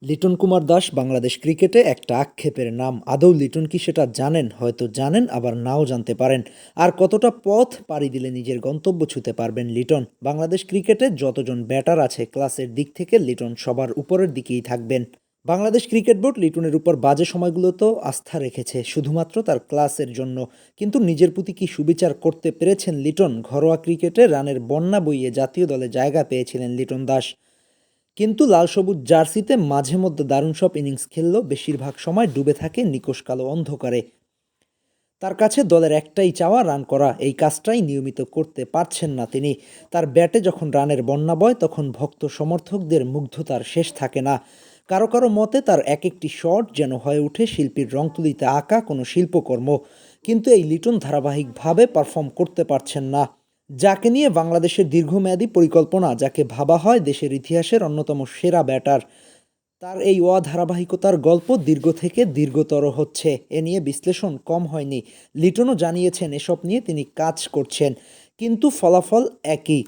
লিটন কুমার দাস বাংলাদেশ ক্রিকেটে একটা আক্ষেপের নাম। আদৌ লিটন কি সেটা জানেন? হয়তো জানেন, আবার নাও জানতে পারেন। আর কতটা পথ পাড়ি দিলে নিজের গন্তব্য ছুঁতে পারবেন লিটন? বাংলাদেশ ক্রিকেটে যতজন ব্যাটার আছে, ক্লাসের দিক থেকে লিটন সবার উপরের দিকেই থাকবেন। বাংলাদেশ ক্রিকেট বোর্ড লিটনের উপর বাজে সময়গুলোতেও আস্থা রেখেছে, শুধুমাত্র তার ক্লাসের জন্য। কিন্তু নিজের প্রতি কি সুবিচার করতে পেরেছেন লিটন? ঘরোয়া ক্রিকেটে রানের বন্যা বইয়ে জাতীয় দলে জায়গা পেয়েছিলেন লিটন দাস, কিন্তু লাল সবুজ জার্সিতে মাঝে মধ্যে দারুণ সব ইনিংস খেললেও বেশিরভাগ সময় ডুবে থাকে নিকষ কালো অন্ধকারে। তার কাছে দলের একটাই চাওয়া, রান করা। এই কাজটাই নিয়মিত করতে পারছেন না তিনি। তার ব্যাটে যখন রানের বন্যা বয়, তখন ভক্ত সমর্থকদের মুগ্ধতার শেষ থাকে না। কারো কারো মতে তার এক একটি শট যেন হয়ে ওঠে শিল্পীর রংতুলিতে আঁকা কোনো শিল্পকর্ম। কিন্তু এই লিটন ধারাবাহিকভাবে পারফর্ম করতে পারছেন না। যাকে নিয়ে বাংলাদেশের দীর্ঘমেয়াদী পরিকল্পনা, যাকে ভাবা হয় দেশের ইতিহাসের অন্যতম সেরা ব্যাটার, তার এই অধারাবাহিকতার গল্প দীর্ঘ থেকে দীর্ঘতর হচ্ছে। এ নিয়ে বিশ্লেষণ কম হয়নি। লিটনও জানিয়েছেন এসব নিয়ে তিনি কাজ করছেন, কিন্তু ফলাফল একই।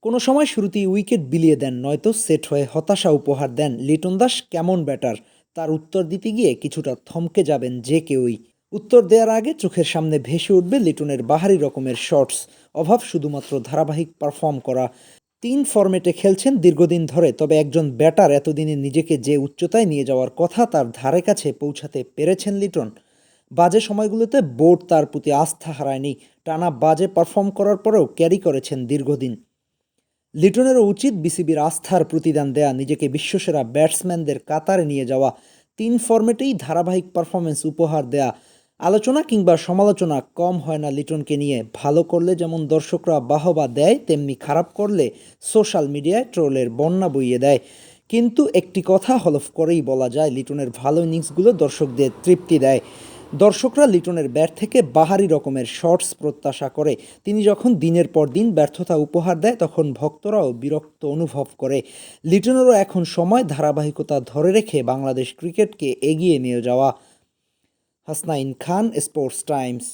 কোনো সময় শুরুতেই উইকেট বিলিয়ে দেন, নয়তো সেট হয়ে হতাশা উপহার দেন। লিটন দাস কেমন ব্যাটার, তার উত্তর দিতে গিয়ে কিছুটা থমকে যাবেন যে কেউই। উত্তর দেওয়ার আগে চোখের সামনে ভেসে উঠবে লিটনের বাহারি রকমের শটস। অভাব শুধুমাত্র ধারাবাহিক পারফর্ম করা। 3 ফরম্যাটে খেলছেন দীর্ঘদিন ধরে, তবে একজন ব্যাটার এতদিনে নিজেকে যে উচ্চতায় নিয়ে যাওয়ার কথা, তার ধারে কাছে পৌঁছাতে পেরেছেন লিটন? বাজে সময়গুলোতে বোর্ড তার প্রতি আস্থা হারায়নি। টানা বাজে পারফর্ম করার পরেও ক্যারি করেছেন দীর্ঘদিন। লিটনেরও উচিত বিসিবির আস্থার প্রতিদান দেয়া, নিজেকে বিশ্বসেরা ব্যাটসম্যানদের কাতারে নিয়ে যাওয়া, 3 ফরম্যাটেই ধারাবাহিক পারফরমেন্স উপহার দেয়া। আলোচনা কিংবা সমালোচনা কম হয় না লিটনকে নিয়ে। ভালো করলে যেমন দর্শকরা বাহবা দেয়, তেমনি খারাপ করলে সোশ্যাল মিডিয়ায় ট্রোলের বন্যা বইয়ে দেয়। কিন্তু একটি কথা হলফ করেই বলা যায়, লিটনের ভালো ইনিংসগুলো দর্শকদের তৃপ্তি দেয়। দর্শকরা লিটনের ব্যাট থেকে বাহারি রকমের শটস প্রত্যাশা করে। তিনি যখন দিনের পর দিন ব্যর্থতা উপহার দেয়, তখন ভক্তরাও বিরক্ত অনুভব করে। লিটনেরও এখন সময় ধারাবাহিকতা ধরে রেখে বাংলাদেশ ক্রিকেটকে এগিয়ে নিয়ে যাওয়া। হাসনাইন খান, স্পোর্টস টাইমস।